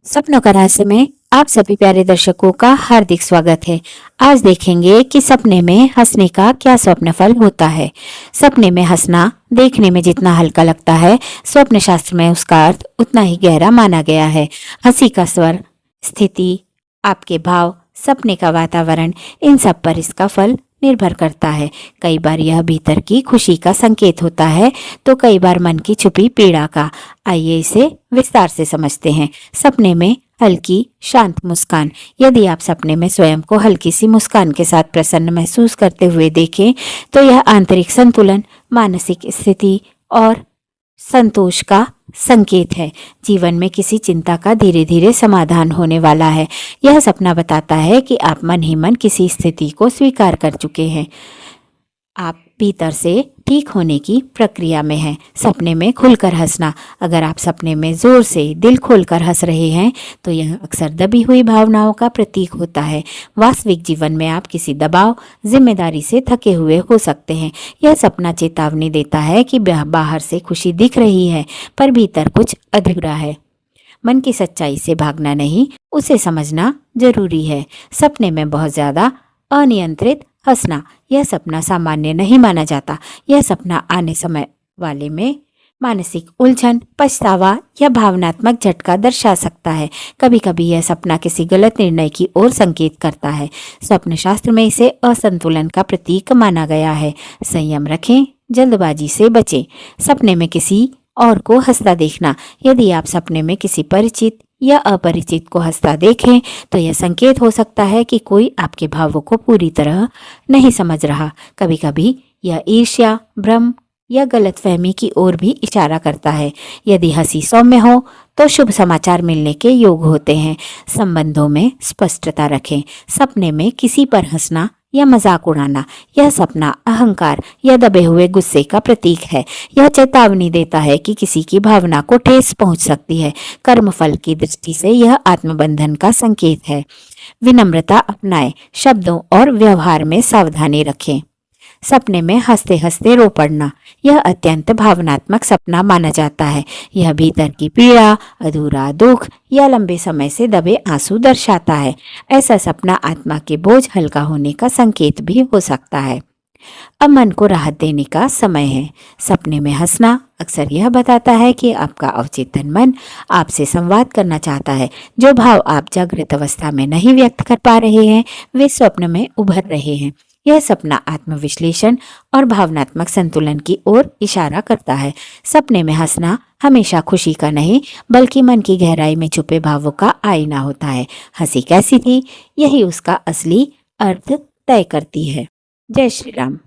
सपनों का रहस्य में आप सभी प्यारे दर्शकों का हार्दिक स्वागत है। आज देखेंगे कि सपने में हंसने का क्या स्वप्न फल होता है। सपने में हंसना देखने में जितना हल्का लगता है, स्वप्न शास्त्र में उसका अर्थ उतना ही गहरा माना गया है। हंसी का स्वर, स्थिति, आपके भाव, सपने का वातावरण, इन सब पर इसका फल निर्भर करता है। कई बार यह भीतर की खुशी का संकेत होता है, तो कई बार मन की छुपी पीड़ा का। आइए इसे विस्तार से समझते हैं। सपने में हल्की शांत मुस्कान। यदि आप सपने में स्वयं को हल्की सी मुस्कान के साथ प्रसन्न महसूस करते हुए देखें, तो यह आंतरिक संतुलन, मानसिक स्थिति और संतोष का संकेत है। जीवन में किसी चिंता का धीरे धीरे समाधान होने वाला है। यह सपना बताता है कि आप मन ही मन किसी स्थिति को स्वीकार कर चुके हैं। आप भीतर से ठीक होने की प्रक्रिया में हैं। सपने में खुलकर हंसना। अगर आप सपने में जोर से दिल खोलकर हंस रहे हैं, तो यह अक्सर दबी हुई भावनाओं का प्रतीक होता है। वास्तविक जीवन में आप किसी दबाव, जिम्मेदारी से थके हुए हो सकते हैं। यह सपना चेतावनी देता है कि बाहर से खुशी दिख रही है, पर भीतर कुछ अधूरा है। मन की सच्चाई से भागना नहीं, उसे समझना जरूरी है। सपने में बहुत ज्यादा अनियंत्रित हंसना। यह सपना सामान्य नहीं माना जाता। यह सपना आने समय वाले में मानसिक उलझन, पछतावा या भावनात्मक झटका दर्शा सकता है। कभी कभी यह सपना किसी गलत निर्णय की ओर संकेत करता है। स्वप्न शास्त्र में इसे असंतुलन का प्रतीक माना गया है। संयम रखें, जल्दबाजी से बचें। सपने में किसी और को हंसता देखना। यदि आप सपने में किसी परिचित या अपरिचित को हंसता देखें, तो यह संकेत हो सकता है कि कोई आपके भावों को पूरी तरह नहीं समझ रहा। कभी कभी यह ईर्ष्या, भ्रम या गलतफहमी की ओर भी इशारा करता है। यदि हंसी सौम्य हो, तो शुभ समाचार मिलने के योग होते हैं। संबंधों में स्पष्टता रखें। सपने में किसी पर हंसना या मजाक उड़ाना, यह सपना अहंकार या दबे हुए गुस्से का प्रतीक है। यह चेतावनी देता है कि किसी की भावना को ठेस पहुंच सकती है। कर्मफल की दृष्टि से यह आत्मबंधन का संकेत है। विनम्रता अपनाएं, शब्दों और व्यवहार में सावधानी रखें। सपने में हंसते हंसते रो पड़ना, यह अत्यंत भावनात्मक सपना माना जाता है। यह भीतर की पीड़ा, अधूरा दुख या लंबे समय से दबे आंसू दर्शाता है। ऐसा सपना आत्मा के बोझ हल्का होने का संकेत भी हो सकता है। अब मन को राहत देने का समय है। सपने में हंसना अक्सर यह बताता है कि आपका अवचेतन मन आपसे संवाद करना चाहता है। जो भाव आप जागृत अवस्था में नहीं व्यक्त कर पा रहे हैं, वे स्वप्न में उभर रहे हैं। यह सपना आत्मविश्लेषण और भावनात्मक संतुलन की ओर इशारा करता है। सपने में हंसना हमेशा खुशी का नहीं, बल्कि मन की गहराई में छुपे भावों का आईना होता है। हंसी कैसी थी, यही उसका असली अर्थ तय करती है। जय श्री राम।